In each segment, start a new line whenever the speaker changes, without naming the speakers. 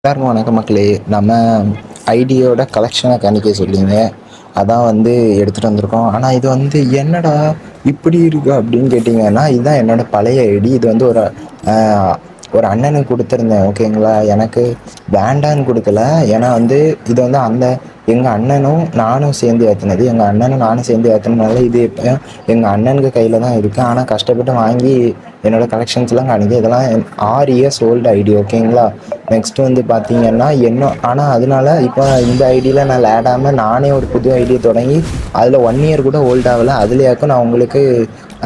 எல்லாருக்கும் வணக்கம் மக்களே. நம்ம ஐடியோட கலெக்ஷனை கணிக்க சொல்லிங்க அதான் வந்து எடுத்துகிட்டு வந்திருக்கோம். ஆனால் இது வந்து என்னடா இப்படி இருக்கு அப்படின்னு கேட்டிங்கன்னா, இதுதான் என்னோட பழைய ஐடி. இது வந்து ஆஹ், ஒரு அண்ணனுக்கு கொடுத்துருந்தேன். ஓகேங்களா, எனக்கு வேண்டான்னு கொடுக்கல. ஏன்னா வந்து இது வந்து எங்கள் அண்ணனும் நானும் சேர்ந்து ஏற்றினது. எங்கள் அண்ணனும் நானும் சேர்ந்து ஏற்றினதுனால இது இப்போ எங்கள் அண்ணனுக்கு கையில் தான் இருக்குது. ஆனால் கஷ்டப்பட்டு வாங்கி என்னோடய கலெக்ஷன்ஸ்லாம் காணிக்க. இதெல்லாம் 6 இயர்ஸ் ஓல்டு ஐடி. ஓகேங்களா. நெக்ஸ்ட் வந்து பார்த்தீங்கன்னா ஆனால் அதனால இப்போ இந்த ஐடியில் நான் ஆடாமல் நானே ஒரு புது ஐடியை தொடங்கி அதில் 1 இயர் கூட ஓல்ட் ஆகலை. அதுலேயாக்கும் நான் உங்களுக்கு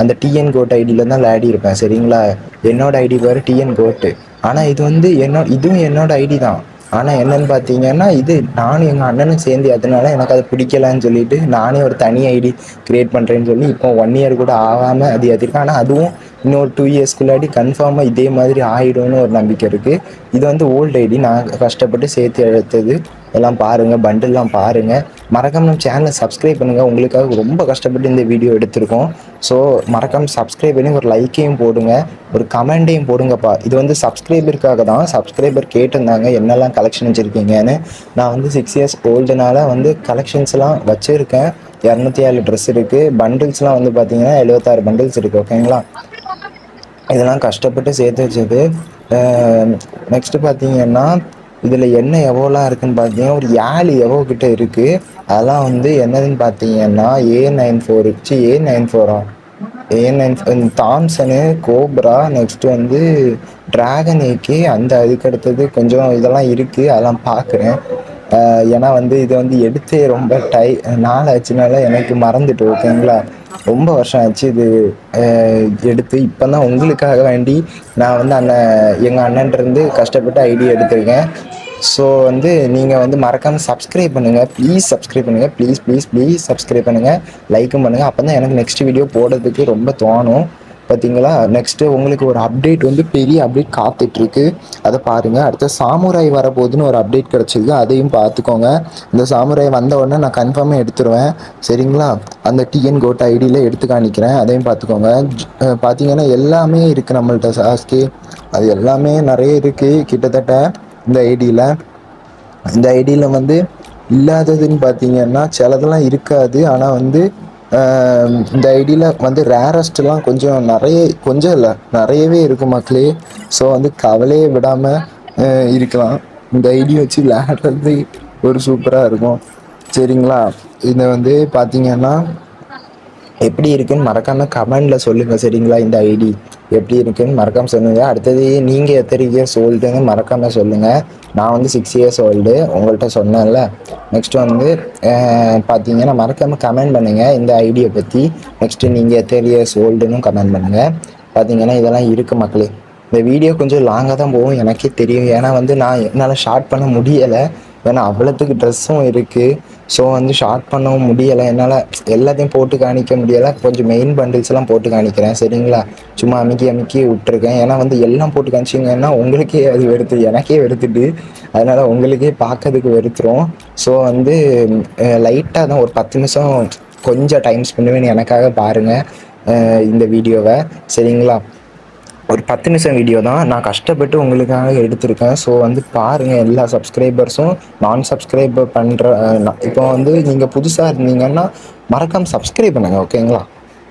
அந்த டிஎன் கோட் ஐடியில் தான் விளையாடி இருப்பேன். சரிங்களா. என்னோட ஐடி பேர் டிஎன் கோட்டு. ஆனால் இது வந்து இதுவும் என்னோட ஐடி தான். ஆனால் என்னன்னு பார்த்தீங்கன்னா, இது நானும் எங்கள் அண்ணனும் சேர்ந்து அதனால எனக்கு அது பிடிக்கலான்னு சொல்லிட்டு நானே ஒரு தனி ஐடி க்ரியேட் பண்ணுறேன்னு சொல்லி இப்போ 1 இயர் கூட ஆகாமல் அது எதிர்க்கு. ஆனால் அதுவும் இன்னொரு 2 இயர்ஸ்க்குள்ளாடி கன்ஃபார்மாக இதே மாதிரி ஆகிடும்னு ஒரு நம்பிக்கை இருக்குது. இது வந்து ஓல்டு ஐடி, நான் கஷ்டப்பட்டு சேர்த்து எடுத்தது. எல்லாம் பாருங்கள், பண்டில்லாம் பாருங்கள். மறக்காம நம்ம சேனலை சப்ஸ்கிரைப் பண்ணுங்கள். உங்களுக்காக ரொம்ப கஷ்டப்பட்டு இந்த வீடியோ எடுத்திருக்கோம். ஸோ மறக்காமல் சப்ஸ்கிரைப் பண்ணி ஒரு லைக்கையும் போடுங்க, ஒரு கமெண்ட்டையும் போடுங்கப்பா. இது வந்து சப்ஸ்கிரைபருக்காக தான். சப்ஸ்கிரைபர் கேட்டிருந்தாங்க என்னெல்லாம் கலெக்ஷன் வச்சுருக்கீங்கன்னு. நான் வந்து 6 இயர்ஸ் ஓல்டுனால வந்து கலெக்ஷன்ஸ்லாம் வச்சுருக்கேன். 207 ட்ரெஸ் இருக்குது. பண்டில்ஸ்லாம் வந்து பார்த்தீங்கன்னா 76 பண்டில்ஸ் இருக்குது. ஓகேங்களா. இதெல்லாம் கஷ்டப்பட்டு சேர்த்து வச்சது. நெக்ஸ்ட்டு பார்த்தீங்கன்னா, இதில் என்ன எவ்வளோலாம் இருக்குதுன்னு பார்த்தீங்கன்னா, ஒரு 7 எவ்வளோ கிட்ட இருக்குது. அதெல்லாம் வந்து என்னதுன்னு பார்த்தீங்கன்னா A94 A94 தாம்சனு, கோப்ரா, நெக்ஸ்ட்டு வந்து ட்ராகன் ஏகே, அதுக்கடுத்தது கொஞ்சம் இதெல்லாம் இருக்குது. அதெல்லாம் பார்க்குறேன். ஏன்னா வந்து இது வந்து எடுத்து ரொம்ப நாள் ஆச்சுனால எனக்கு மறந்துட்டு. ஓகேங்களா. ரொம்ப வருஷம் ஆச்சு இது எடுத்து. இப்போ தான் உங்களுக்காக வேண்டி நான் வந்து எங்கள் அண்ணன்ட்டு கஷ்டப்பட்டு ஐடி எடுத்திருக்கேன். ஸோ வந்து நீங்கள் வந்து மறக்காமல் சப்ஸ்கிரைப் பண்ணுங்கள். ப்ளீஸ் சப்ஸ்கிரைப் பண்ணுங்கள். ப்ளீஸ் ப்ளீஸ் ப்ளீஸ் சப்ஸ்கிரைப் பண்ணுங்கள், லைக்கும் பண்ணுங்கள். அப்போ தான் எனக்கு நெக்ஸ்ட் வீடியோ போடுறதுக்கு ரொம்ப தோணும். பார்த்தீங்களா. நெக்ஸ்ட்டு உங்களுக்கு ஒரு அப்டேட் வந்து பெரிய அப்டேட் காத்துட்ருக்கு. அதை பாருங்கள். அடுத்த சாமுராய் வரப்போகுதுன்னு ஒரு அப்டேட் கிடச்சிருக்கு. அதையும் பார்த்துக்கோங்க. இந்த சாமுராய் வந்த உடனே நான் கன்ஃபார்மாக எடுத்துருவேன். சரிங்களா. அந்த டிஎன் கோட் ஐடியில் எடுத்து காணிக்கிறேன். அதையும் பார்த்துக்கோங்க. பார்த்தீங்கன்னா எல்லாமே இருக்குது நம்மள்ட்ட. சாஸ்கே அது எல்லாமே நிறைய இருக்குது கிட்டத்தட்ட இந்த ஐடியில் வந்து இல்லாததுன்னு பார்த்தீங்கன்னா சிலதெல்லாம் இருக்காது. ஆனால் வந்து இந்த ஐடியில் வந்து ரேரஸ்ட்லாம் கொஞ்சம் இல்லை நிறையவே இருக்குது மக்களே. ஸோ வந்து கவலையே விடாமல் இருக்கலாம். இந்த ஐடி வச்சு விளையாடுறது ஒரு சூப்பராக இருக்கும். சரிங்களா. இதை வந்து பார்த்தீங்கன்னா எப்படி இருக்குன்னு மறக்காமல் கமெண்டில் சொல்லுங்கள். சரிங்களா. இந்த ஐடி எப்படி இருக்குன்னு மறக்காமல் சொல்லுங்கள். அடுத்தது நீங்கள் எத்தனை இயர்ஸ் ஓல்டுன்னு மறக்காமல் சொல்லுங்கள். நான் வந்து 6 இயர்ஸ் ஓல்டு உங்கள்கிட்ட சொன்னேன்ல. நெக்ஸ்ட்டு வந்து பார்த்தீங்கன்னா மறக்காமல் கமெண்ட் பண்ணுங்கள் இந்த ஐடியை பற்றி. நெக்ஸ்ட்டு நீங்கள் எத்தனை இயர்ஸ் ஓல்டுன்னு கமெண்ட் பண்ணுங்கள். பார்த்தீங்கன்னா இதெல்லாம் இருக்குது மக்களே. இந்த வீடியோ கொஞ்சம் லாங்காக தான் போகும் எனக்கே தெரியும். ஏன்னா வந்து என்னால் ஷார்ட் பண்ண முடியலை. ஏன்னா அவ்வளோத்துக்கு ட்ரெஸ்ஸும் இருக்குது. ஸோ வந்து ஷார்ட் பண்ணவும் முடியலை. என்னால் எல்லாத்தையும் போட்டு காணிக்க முடியலை. கொஞ்சம் மெயின் பண்டில்ஸ்லாம் போட்டு காணிக்கிறேன். சரிங்களா. சும்மா அமுக்கி விட்டுருக்கேன். ஏன்னா வந்து எல்லாம் போட்டு காமிச்சிங்கன்னா உங்களுக்கே அது எனக்கே வெறுத்துட்டு, அதனால் உங்களுக்கே பார்க்கறதுக்கு வெறுத்துரும். ஸோ வந்து லைட்டாக தான் ஒரு 10 நிமிஷம் கொஞ்சம் டைம் ஸ்பெண்ட் பண்ணி எனக்காக பாருங்கள் இந்த வீடியோவை. சரிங்களா. ஒரு 10 நிமிஷம் வீடியோ தான், நான் கஷ்டப்பட்டு உங்களுக்காக எடுத்திருக்கேன். ஸோ வந்து பாருங்கள். எல்லா சப்ஸ்கிரைபர்ஸும் சப்ஸ்கிரைபர் பண்ணுற இப்போ வந்து நீங்கள் புதுசாக இருந்தீங்கன்னா மறக்காமல் சப்ஸ்கிரைப் பண்ணுங்கள். ஓகேங்களா.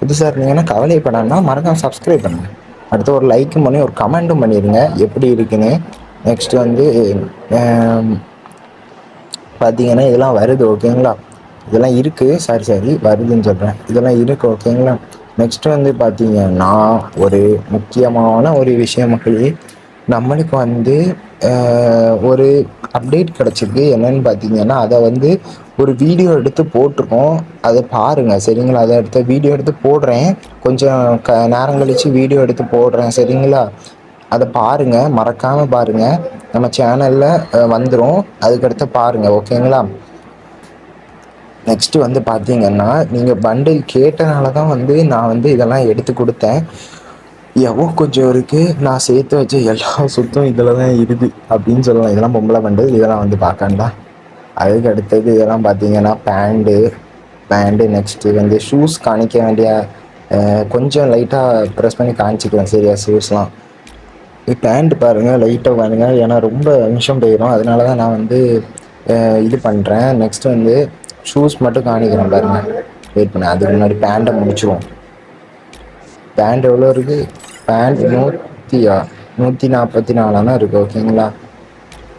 புதுசாக இருந்தீங்கன்னா கவலைப்படாமல் மறக்காமல் சப்ஸ்கிரைப் பண்ணுங்கள். அடுத்து ஒரு லைக்கும் பண்ணி ஒரு கமெண்ட்டும் பண்ணிடுங்க எப்படி இருக்குன்னு. நெக்ஸ்ட்டு வந்து பார்த்தீங்கன்னா இதெல்லாம் வருது. ஓகேங்களா. இதெல்லாம் இருக்குது. சாரி வருதுன்னு சொல்கிறேன். இதெல்லாம் இருக்குது. ஓகேங்களா. நெக்ஸ்ட்டு வந்து பார்த்தீங்கன்னா ஒரு முக்கியமான ஒரு விஷயம் மக்களே. நம்மளுக்கு வந்து ஒரு அப்டேட் கிடச்சிருக்கு. என்னன்னு பார்த்தீங்கன்னா அதை வந்து ஒரு வீடியோ எடுத்து போட்டிருக்கோம். அதை பாருங்கள். சரிங்களா. அதை வீடியோ எடுத்து போடுறேன். கொஞ்சம் நேரம் கழித்து வீடியோ எடுத்து போடுறேன். சரிங்களா. அதை பாருங்கள், மறக்காமல் பாருங்கள். நம்ம சேனலில் வந்துடும். அதுக்கடுத்து பாருங்கள். ஓகேங்களா. நெக்ஸ்ட்டு வந்து பார்த்தீங்கன்னா நீங்கள் பண்டில் கேட்டனால தான் வந்து நான் வந்து இதெல்லாம் எடுத்து கொடுத்தேன். கொஞ்சம் இருக்குது. நான் சேர்த்து வச்ச எல்லா சுத்தம் இதில் தான் இருக்குது அப்படின்னு சொல்லலாம். இதெல்லாம் பொம்பளை பண்டில். இதெல்லாம் வந்து பார்க்கண்டா. அதுக்கு அடுத்தது இதெல்லாம் பார்த்தீங்கன்னா பேண்டு நெக்ஸ்ட்டு வந்து ஷூஸ் காணிக்க வேண்டிய கொஞ்சம் லைட்டாக ப்ரெஸ் பண்ணி காணிச்சிக்கிறேன். சரியா. ஷூஸ்லாம் பேண்ட் பாருங்க லைட்டா பாருங்க ஏன்னா ரொம்ப நிமிஷம் போயிடும், அதனால தான் நான் வந்து இது பண்ணுறேன். நெக்ஸ்ட் வந்து ஷூஸ் மட்டும் காணிக்கிறேன் பாருங்க. வெயிட் பண்ண, அதுக்கு முன்னாடி பேண்ட்டை முடிச்சிடுவோம். பேண்ட் எவ்வளோ இருக்குது? பேண்ட் 144 இருக்குது. ஓகேங்களா,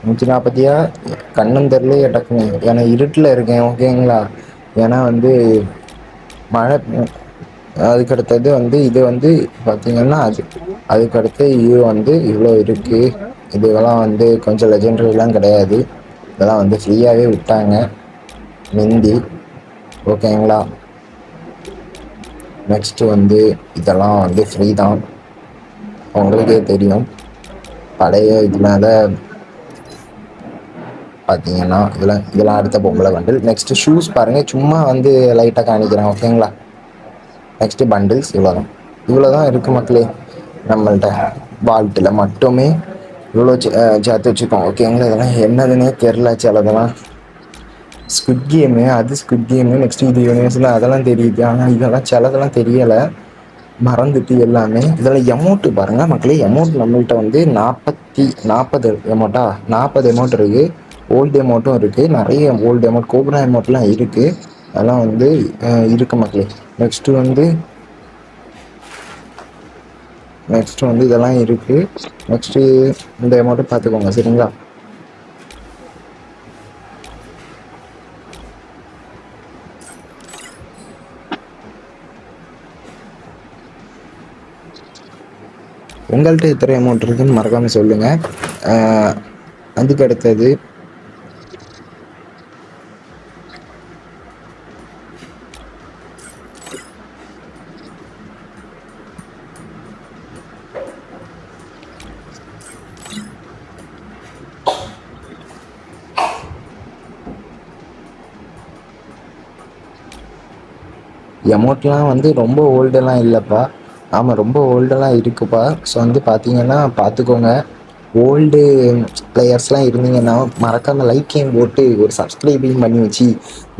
140 கண்ணும் தெரியல டக்குன்னு, ஏன்னா இருட்டில் இருக்கேன். ஓகேங்களா, ஏன்னா வந்து மழை. அதுக்கடுத்தது வந்து இது வந்து பார்த்தீங்கன்னா அதுக்கடுத்து இது வந்து இவ்வளோ இருக்குது. இதெல்லாம் வந்து கொஞ்சம் லெஜெண்டரிலாம் கிடையாது, இதெல்லாம் வந்து ஃப்ரீயாகவே விட்டாங்க மிந்தி. ஓகேங்களா, நெக்ஸ்ட்டு வந்து இதெல்லாம் வந்து ஃப்ரீ தான், உங்களுக்கே தெரியும். பழைய இதனால பார்த்தீங்கன்னா இதெல்லாம் அடுத்த பொம்பளை பண்டில். நெக்ஸ்ட்டு ஷூஸ் பாருங்கள், சும்மா வந்து லைட்டாக காணிக்கிறேன். ஓகேங்களா, நெக்ஸ்ட்டு பண்டில்ஸ் இவ்வளோ தான் இருக்குது மக்களே. நம்மள்ட்ட வால்ட்டில் மட்டுமே இவ்வளோ சேர்த்து வச்சுக்கோம். ஓகேங்களா, இதெல்லாம் என்னதுன்னே தெரில. சிலதெல்லாம் ஸ்குட் கேமு, அது ஸ்குட் கேமு. நெக்ஸ்ட்டு இது யூனிவர்ஸில் அதெல்லாம் தெரியுது, ஆனால் இதெல்லாம் சிலதெல்லாம் தெரியலை, மறந்துட்டு எல்லாமே. இதில் எமௌண்ட்டு பாருங்கள் மக்களே. எமௌண்ட் நம்மள்கிட்ட வந்து 40 எமௌண்ட்டா, 40 எமௌண்ட் இருக்குது. ஓல்டு எமௌண்ட்டும் இருக்குது, நிறைய ஓல்டு எமௌண்ட் கோப்ரா எமௌண்ட்லாம் இருக்குது. அதெல்லாம் வந்து இருக்குது மக்களே. நெக்ஸ்ட்டு வந்து இதெல்லாம் இருக்குது. நெக்ஸ்ட்டு இந்த அமௌண்ட்டு பார்த்துக்கோங்க, சரிங்களா. உங்கள்கிட்ட எத்தனை அமௌண்ட் இருக்குதுன்னு மறக்காமல் சொல்லுங்கள். அதுக்கு அடுத்தது எமௌண்ட்லாம் வந்து ரொம்ப ஓல்டெல்லாம் இல்லைப்பா. ஆமாம், ரொம்ப ஓல்டெல்லாம் இருக்குப்பா. ஸோ வந்து பார்த்தீங்கன்னா பார்த்துக்கோங்க. ஓல்டு பிளேயர்ஸ்லாம் இருந்தீங்கன்னா மறக்காமல் லைக்கையும் போட்டு ஒரு சப்ஸ்கிரைபையும் பண்ணி வச்சு,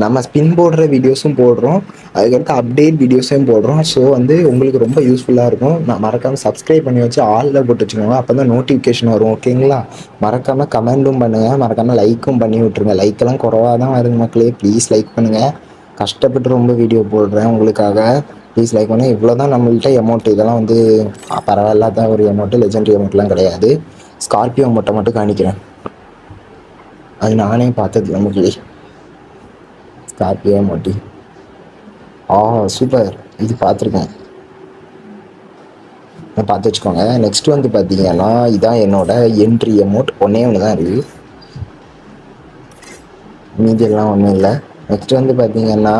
நம்ம ஸ்பின் போடுற வீடியோஸும் போடுறோம், அதுக்கடுத்து அப்டேட் வீடியோஸையும் போடுறோம். ஸோ வந்து உங்களுக்கு ரொம்ப யூஸ்ஃபுல்லாக இருக்கும். நான் மறக்காமல் சப்ஸ்கிரைப் பண்ணி வச்சு ஆளில் போட்டு வச்சுக்கோங்க, அப்போ தான் நோட்டிஃபிகேஷன் வரும். ஓகேங்களா, மறக்காமல் கமெண்ட்டும் பண்ணுங்கள், மறக்காமல் லைக்கும் பண்ணி விட்ருங்க. லைக்கெல்லாம் குறவாக தான் வருது மக்களே, ப்ளீஸ் லைக் பண்ணுங்கள். கஷ்டப்பட்டு ரொம்ப வீடியோ போடுறேன் உங்களுக்காக, ப்ளீஸ் லைக் பண்ணி. இவ்வளோ தான் நம்மள்கிட்ட எமௌண்ட். இதெல்லாம் வந்து பரவாயில்லாத ஒரு எமௌண்ட்டு, லெஜெண்டரி எமௌண்ட்லாம் கிடையாது. ஸ்கார்பியோ மட்டும் காணிக்கிறேன், அது நானே பார்த்தது நமக்கு. ஸ்கார்பியோ மோட்டி, சூப்பர், இது பார்த்துருக்கேன், பார்த்து வச்சுக்கோங்க. நெக்ஸ்ட் வந்து பார்த்தீங்கன்னா இதான் என்னோட என்ட்ரி அமௌண்ட், ஒன்று தான் இருக்குது, மீதியெல்லாம் ஒன்றும் இல்லை. நெக்ஸ்ட் வந்து பார்த்தீங்கன்னா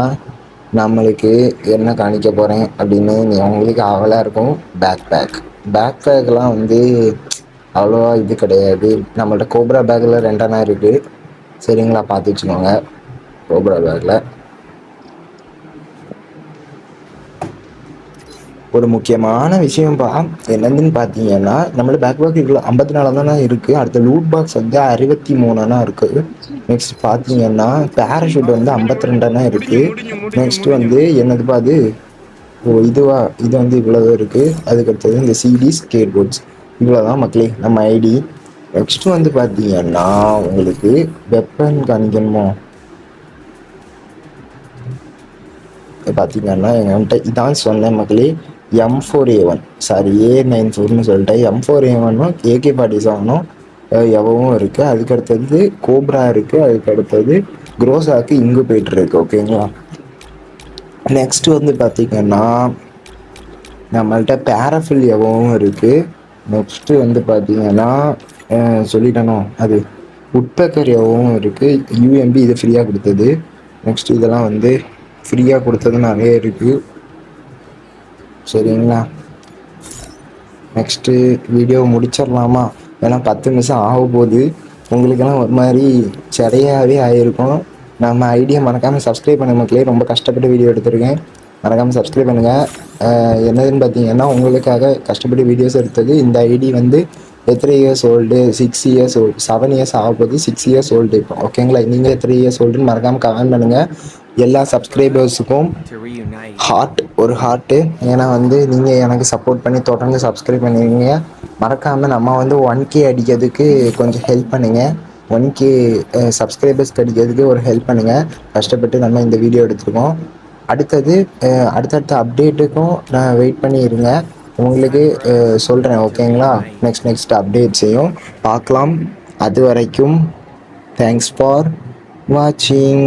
நம்மளுக்கு என்ன காணிக்க போகிறேன் அப்படின்னு உங்களுக்கு ஆவலாக இருக்கும். பேக்லாம் வந்து அவ்வளோவா இது கிடையாது. நம்மள்ட்ட கோப்ரா பேக்கில் 2 இருக்குது, சரிங்களா, பார்த்து வச்சுக்கோங்க. கோப்ரா பேக்கில் ஒரு முக்கியமான விஷயம்ப்பா, என்னதுன்னு பார்த்தீங்கன்னா நம்மளோட பேக் இவ்வளோ 54 தானே இருக்குது. அடுத்த லூட் பாக்ஸ் வந்து 63 இருக்குது. நெக்ஸ்ட் பார்த்தீங்கன்னா பேராஷூட் வந்து 52 இருக்குது. நெக்ஸ்ட் வந்து என்னதுப்பா அது, இது வந்து இவ்வளோ இருக்குது. அதுக்கடுத்தது இந்த சிடி ஸ்கேட் போர்ட்ஸ், இவ்வளோ தான் மக்களே நம்ம ஐடி. நெக்ஸ்ட் வந்து பார்த்தீங்கன்னா உங்களுக்கு வெப்பன் காணிக்கணுமோ பார்த்தீங்கன்னா என்கிட்ட இதான் சொன்னேன் மக்களே, M4A1 சாரி A94னு சொல்லிட்டேன். M4A1னும் AK-47னும் எவ்வளவும் இருக்குது. அதுக்கடுத்தது கோப்ரா இருக்குது. அதுக்கடுத்தது குரோசாக்கு இங்கு போய்ட்டு இருக்கு. ஓகேங்களா, நெக்ஸ்ட் வந்து பார்த்தீங்கன்னா நம்மள்கிட்ட பேராஃபில் எவ்வளவும் இருக்குது. நெக்ஸ்ட்டு வந்து பார்த்தீங்கன்னா சொல்லிட்டணும், அது உட்பேக்கர் எவ்வளவும் இருக்குது. UMP இது ஃப்ரீயாக கொடுத்தது. நெக்ஸ்ட் இதெல்லாம் வந்து ஃப்ரீயாக கொடுத்தது நிறைய இருக்குது, சரிங்களா. நெக்ஸ்ட்டு வீடியோ முடிச்சிடலாமா, ஏன்னா 10 நிமிஷம் ஆக போகுது. உங்களுக்கெல்லாம் ஒரு மாதிரி சடையாகவே ஆகிருக்கும். நம்ம ஐடியா மறக்காமல் சப்ஸ்கிரைப் பண்ண மக்களே, ரொம்ப கஷ்டப்பட்டு வீடியோ எடுத்திருக்கேன், மறக்காமல் சப்ஸ்கிரைப் பண்ணுங்கள். என்னதுன்னு பார்த்தீங்கன்னா உங்களுக்காக கஷ்டப்பட்டு வீடியோஸ் எடுத்தது. இந்த ஐடி வந்து எத்தனை years old, 6 years old, 7 years ஆக போகுது, 6 இயர்ஸ் ஓல்டு இப்போ. ஓகேங்களா, நீங்கள் எத்தனை இயர்ஸ் ஓல்டுன்னு மறக்காமல் கமெண்ட் பண்ணுங்கள். எல்லா சப்ஸ்கிரைபர்ஸுக்கும் ஒரு ஹார்ட்டு. ஏன்னா வந்து நீங்கள் எனக்கு சப்போர்ட் பண்ணி தொடர்ந்து சப்ஸ்கிரைப் பண்ணிடுங்க. மறக்காமல் நம்ம வந்து 1K அடிக்கிறதுக்கு கொஞ்சம் ஹெல்ப் பண்ணுங்கள். 1K சப்ஸ்கிரைபர்ஸ்க்கு அடிக்கிறதுக்கு ஒரு ஹெல்ப் பண்ணுங்கள். கஷ்டப்பட்டு நம்ம இந்த வீடியோ எடுத்துருக்கோம். அடுத்தது அடுத்தடுத்த அப்டேட்டுக்கும் நான் வெயிட் பண்ணி இருங்க. உங்களுக்கு சொல்கிறேன். ஓகேங்களா, நெக்ஸ்ட் அப்டேட்ஸையும் பார்க்கலாம். அது வரைக்கும் தேங்க்ஸ் ஃபார் வாட்சிங்.